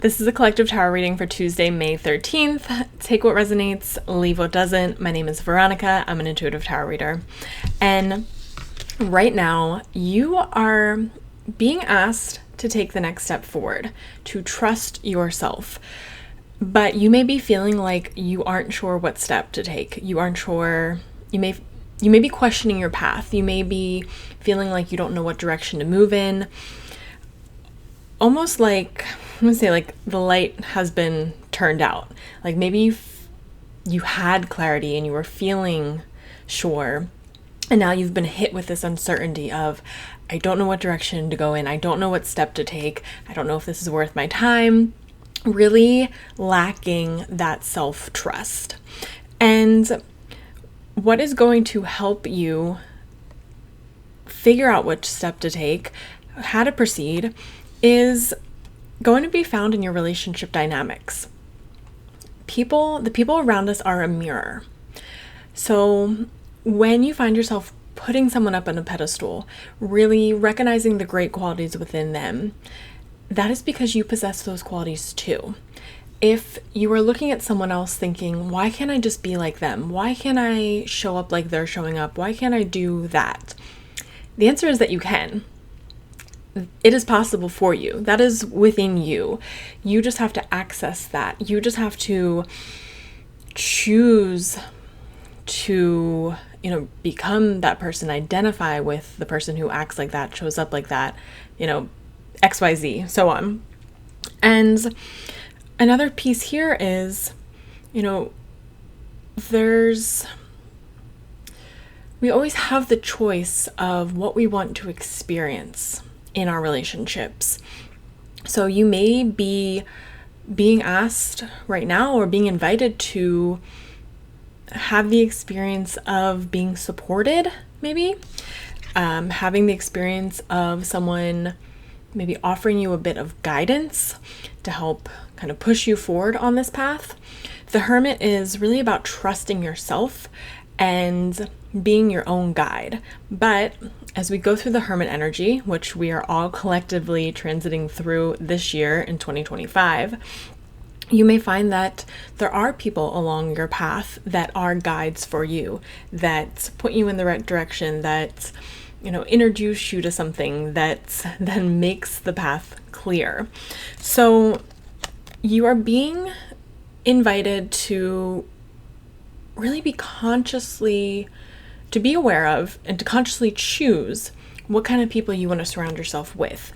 This is a collective tarot reading for Tuesday, May 13th. Take what resonates, leave what doesn't. My name is Veronica. I'm an intuitive tarot reader. And right now, you are being asked to take the next step forward, to trust yourself. But you may be feeling like you aren't sure what step to take. You aren't sure, you may be questioning your path. You may be feeling like you don't know what direction to move in. Almost like, I'm gonna say, like the light has been turned out. Like maybe you had clarity and you were feeling sure, and now you've been hit with this uncertainty of, I don't know what direction to go in. I don't know what step to take. I don't know if this is worth my time. Really lacking that self-trust. And what is going to help you figure out which step to take, how to proceed, is going to be found in your relationship dynamics. The people around us are a mirror. So when you find yourself putting someone up on a pedestal, really recognizing the great qualities within them, that is because you possess those qualities too. If you are looking at someone else thinking, why can't I just be like them? Why can't I show up like they're showing up? Why can't I do that? The answer is that you can. It is possible for you. That is within you. You just have to access that. You just have to choose to, become that person, identify with the person who acts like that, shows up like that, XYZ, so on. And another piece here is, we always have the choice of what we want to experience in our relationships. So you may be being asked right now or being invited to have the experience of being supported, maybe, having the experience of someone maybe offering you a bit of guidance to help kind of push you forward on this path. The Hermit is really about trusting yourself and being your own guide. But as we go through the Hermit energy, which we are all collectively transiting through this year in 2025, you may find that there are people along your path that are guides for you, that put you in the right direction, that introduce you to something that then makes the path clear. So you are being invited to really be to be aware of and to consciously choose what kind of people you want to surround yourself with.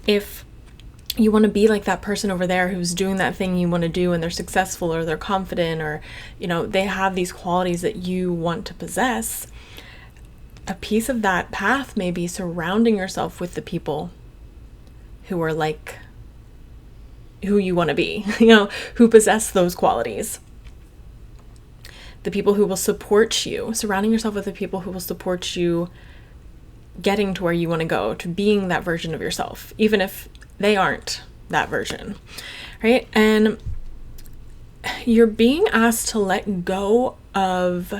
If you want to be like that person over there who's doing that thing you want to do and they're successful or they're confident or, they have these qualities that you want to possess, a piece of that path may be surrounding yourself with the people who are like who you want to be, who possess those qualities. The people who will support you, surrounding yourself with the people who will support you getting to where you want to go, to being that version of yourself, even if they aren't that version, right? And you're being asked to let go of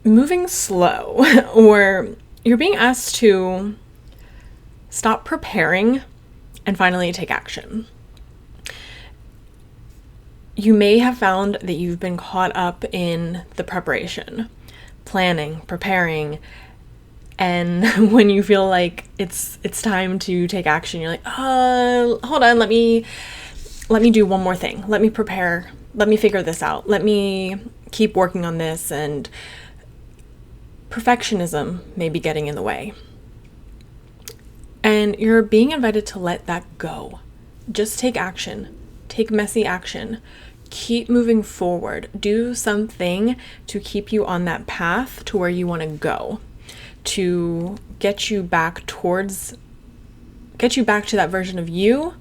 moving slow, or you're being asked to stop preparing and finally take action. You may have found that you've been caught up in the preparation, planning, preparing, and when you feel like it's time to take action, you're like, hold on, let me do one more thing. Let me prepare. Let me figure this out. Let me keep working on this. And perfectionism may be getting in the way. And you're being invited to let that go. Just take action. Take messy action. Keep moving forward. Do something to keep you on that path to where you want to go, to get you back to that version of you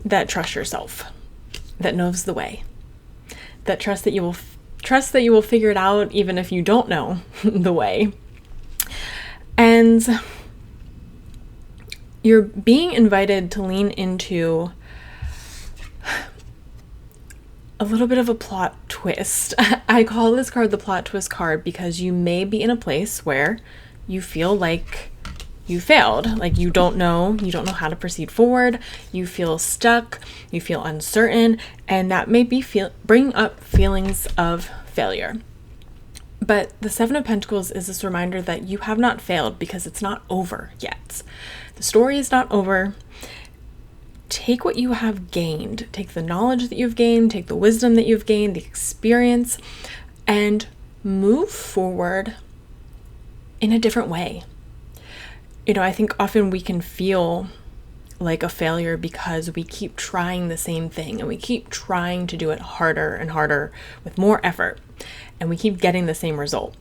that trusts yourself, that knows the way, that trusts that you will figure it out even if you don't know the way. And you're being invited to lean into a little bit of a plot twist. I call this card the plot twist card because you may be in a place where you feel like you failed. Like you don't know how to proceed forward. You feel stuck, you feel uncertain, and that may bring up feelings of failure. But the Seven of Pentacles is this reminder that you have not failed because it's not over yet. The story is not over. Take what you have gained, take the knowledge that you've gained, take the wisdom that you've gained, the experience, and move forward in a different way. I think often we can feel like a failure because we keep trying the same thing and we keep trying to do it harder and harder with more effort, and we keep getting the same result.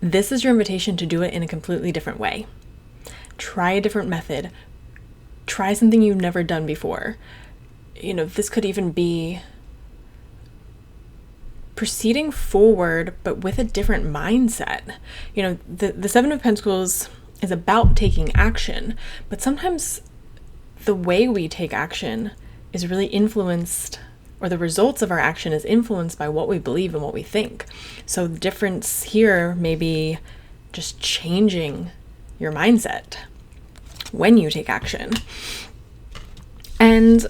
This is your invitation to do it in a completely different way. Try a different method. Try something you've never done before. This could even be proceeding forward, but with a different mindset. The Seven of Pentacles is about taking action, but sometimes the way we take action is really influenced, or the results of our action is influenced by what we believe and what we think. So the difference here may be just changing your mindset when you take action. And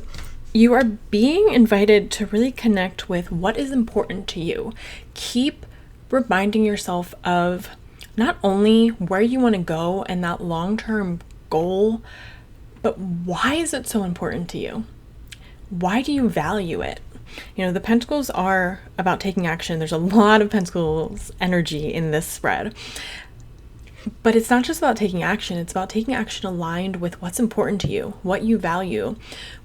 you are being invited to really connect with what is important to you. Keep reminding yourself of not only where you want to go and that long-term goal, but why is it so important to you? Why do you value it? The Pentacles are about taking action. There's a lot of Pentacles energy in this spread. But it's not just about taking action. It's about taking action aligned with what's important to you, what you value,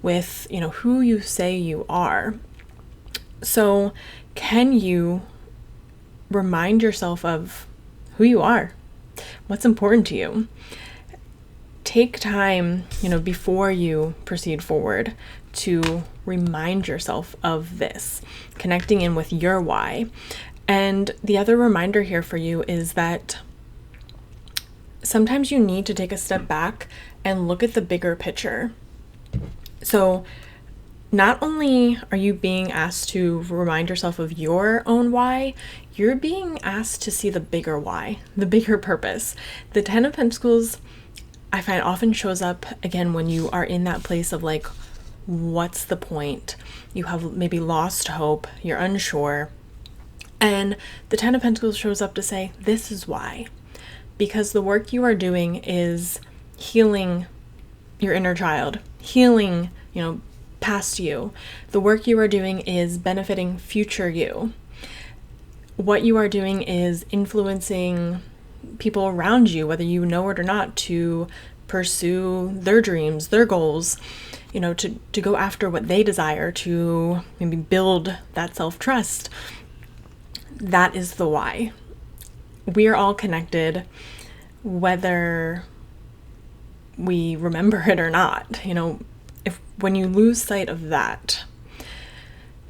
with, who you say you are. So can you remind yourself of who you are, what's important to you? Take time, before you proceed forward to remind yourself of this, connecting in with your why. And the other reminder here for you is that sometimes you need to take a step back and look at the bigger picture. So not only are you being asked to remind yourself of your own why, you're being asked to see the bigger why, the bigger purpose. The Ten of Pentacles, I find, often shows up again when you are in that place of like, what's the point? You have maybe lost hope, you're unsure. And the Ten of Pentacles shows up to say, this is why. Because the work you are doing is healing your inner child, healing, past you. The work you are doing is benefiting future you. What you are doing is influencing people around you, whether you know it or not, to pursue their dreams, their goals, to go after what they desire, to maybe build that self-trust. That is the why. We are all connected, whether we remember it or not. When you lose sight of that,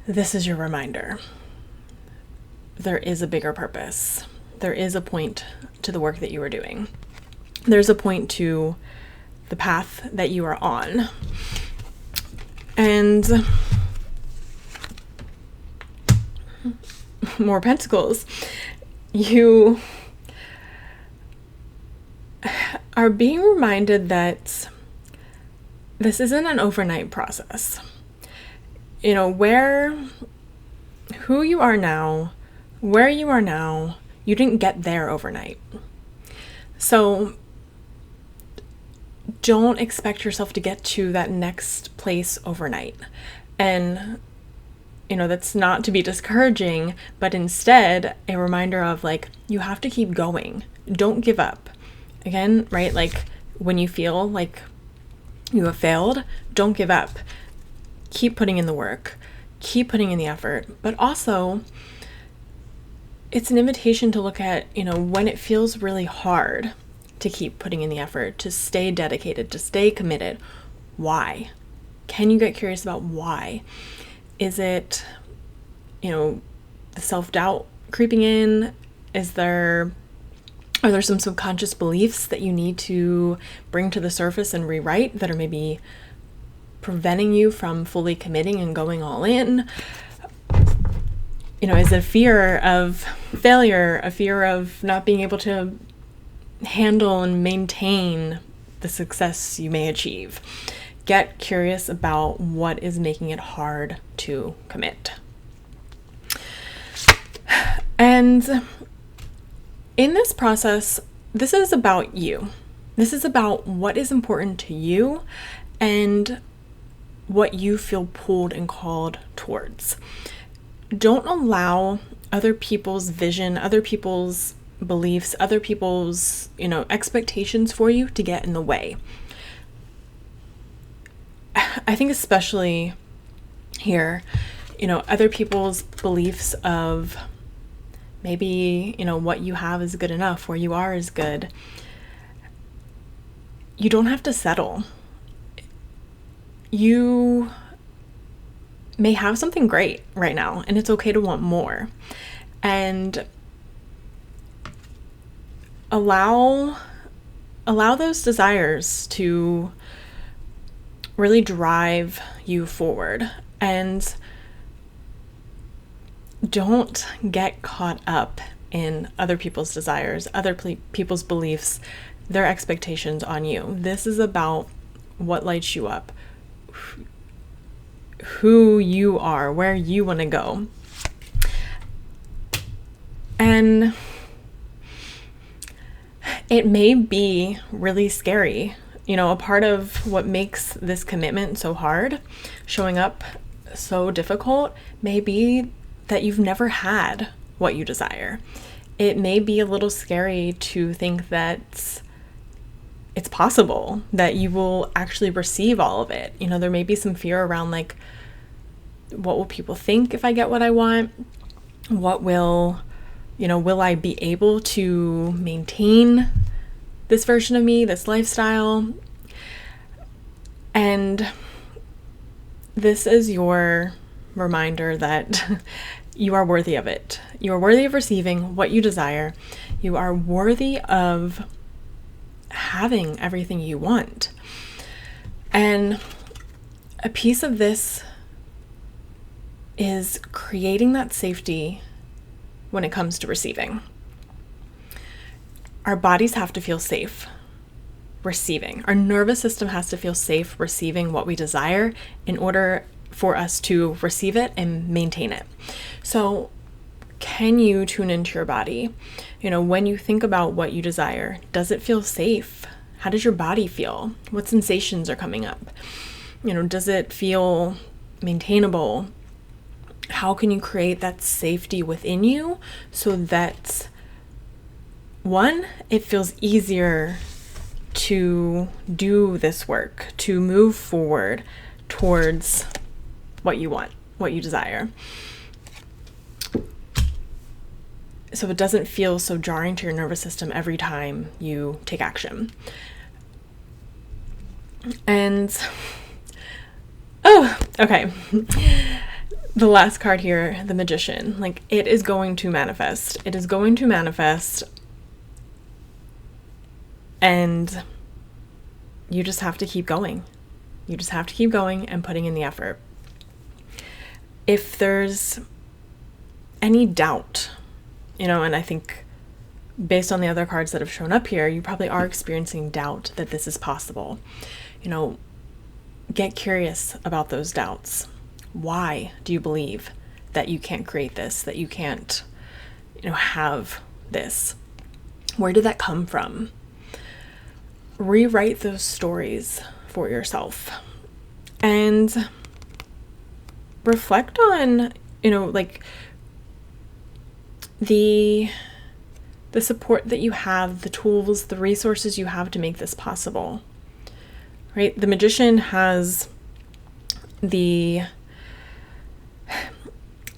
this is your reminder. There is a bigger purpose. There is a point to the work that you are doing. There's a point to the path that you are on. And more pentacles. You are being reminded that this isn't an overnight process. Who you are now, where you are now, you didn't get there overnight. So don't expect yourself to get to that next place overnight. And that's not to be discouraging, but instead a reminder of like, you have to keep going. Don't give up. Again, right? Like when you feel like you have failed, don't give up. Keep putting in the work. Keep putting in the effort. But also, it's an invitation to look at, when it feels really hard to keep putting in the effort, to stay dedicated, to stay committed. Why? Can you get curious about why? Is it, the self-doubt creeping in? Are there some subconscious beliefs that you need to bring to the surface and rewrite that are maybe preventing you from fully committing and going all in? Is it a fear of failure, a fear of not being able to handle and maintain the success you may achieve. Get curious about what is making it hard to commit. And in this process, this is about you. This is about what is important to you and what you feel pulled and called towards. Don't allow other people's vision, other people's beliefs, other people's, expectations for you to get in the way. I think especially here, other people's beliefs of maybe, what you have is good enough, where you are is good. You don't have to settle. You may have something great right now, and it's okay to want more. And allow those desires to really drive you forward. And don't get caught up in other people's desires, other people's beliefs, their expectations on you. This is about what lights you up, who you are, where you want to go. And it may be really scary. A part of what makes this commitment so hard, showing up so difficult, may be that you've never had what you desire. It may be a little scary to think that it's possible that you will actually receive all of it. There may be some fear around what will people think if I get what I want? What will I be able to maintain this version of me, this lifestyle? And this is your reminder that you are worthy of it. You are worthy of receiving what you desire. You are worthy of having everything you want. And a piece of this is creating that safety when it comes to receiving. Our bodies have to feel safe receiving. Our nervous system has to feel safe receiving what we desire in order for us to receive it and maintain it. So can you tune into your body? When you think about what you desire, does it feel safe? How does your body feel? What sensations are coming up? Does it feel maintainable? How can you create that safety within you so that, one, it feels easier to do this work, to move forward towards what you want, what you desire. So it doesn't feel so jarring to your nervous system every time you take action. And, okay. The last card here, the Magician. It is going to manifest. It is going to manifest. And you just have to keep going. You just have to keep going and putting in the effort. If there's any doubt, and I think based on the other cards that have shown up here, you probably are experiencing doubt that this is possible. Get curious about those doubts. Why do you believe that you can't create this, that you can't, have this? Where did that come from? Rewrite those stories for yourself and reflect on, the support that you have, the tools, the resources you have to make this possible, right? The Magician has the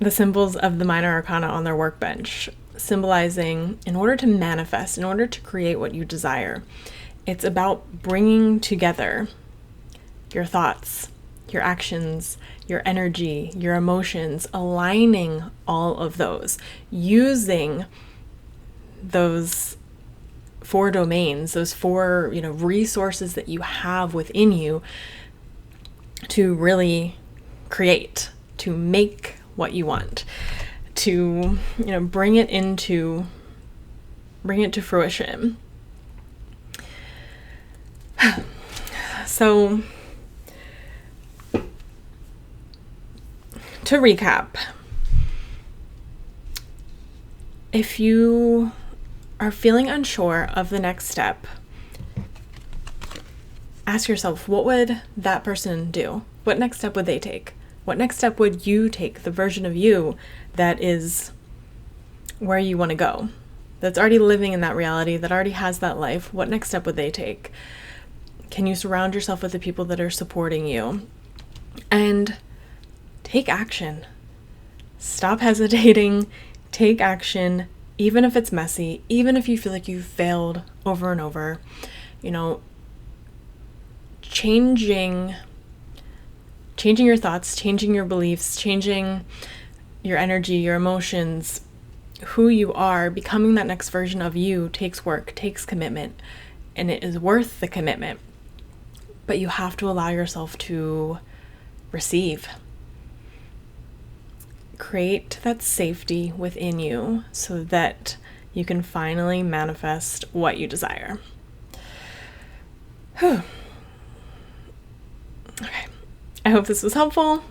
symbols of the minor arcana on their workbench, symbolizing in order to manifest, in order to create what you desire, it's about bringing together your thoughts, your actions, your energy, your emotions, aligning all of those, using those 4 domains, those 4, resources that you have within you to really create, to make what you want, to, bring it to fruition. So, to recap, if you are feeling unsure of the next step, ask yourself, what would that person do? What next step would they take? What next step would you take, the version of you that is where you want to go, that's already living in that reality, that already has that life? What next step would they take? Can you surround yourself with the people that are supporting you? And take action. Stop hesitating. Take action, even if it's messy, even if you feel like you've failed over and over. Changing your thoughts, changing your beliefs, changing your energy, your emotions, who you are, becoming that next version of you takes work, takes commitment, and it is worth the commitment. But you have to allow yourself to receive. Create that safety within you so that you can finally manifest what you desire. Okay. I hope this was helpful.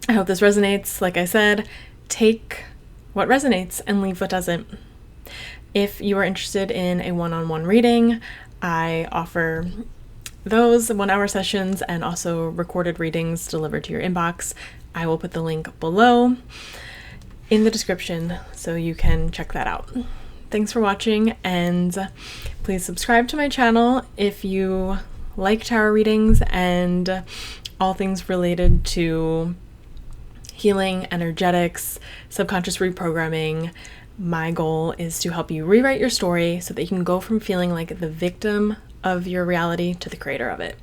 I hope this resonates. Like I said, take what resonates and leave what doesn't. If you are interested in a one-on-one reading, I offer those 1-hour sessions and also recorded readings delivered to your inbox. I will put the link below in the description so you can check that out. Thanks for watching, and please subscribe to my channel if you like tarot readings and all things related to healing, energetics, subconscious reprogramming. My goal is to help you rewrite your story so that you can go from feeling like the victim of your reality to the creator of it.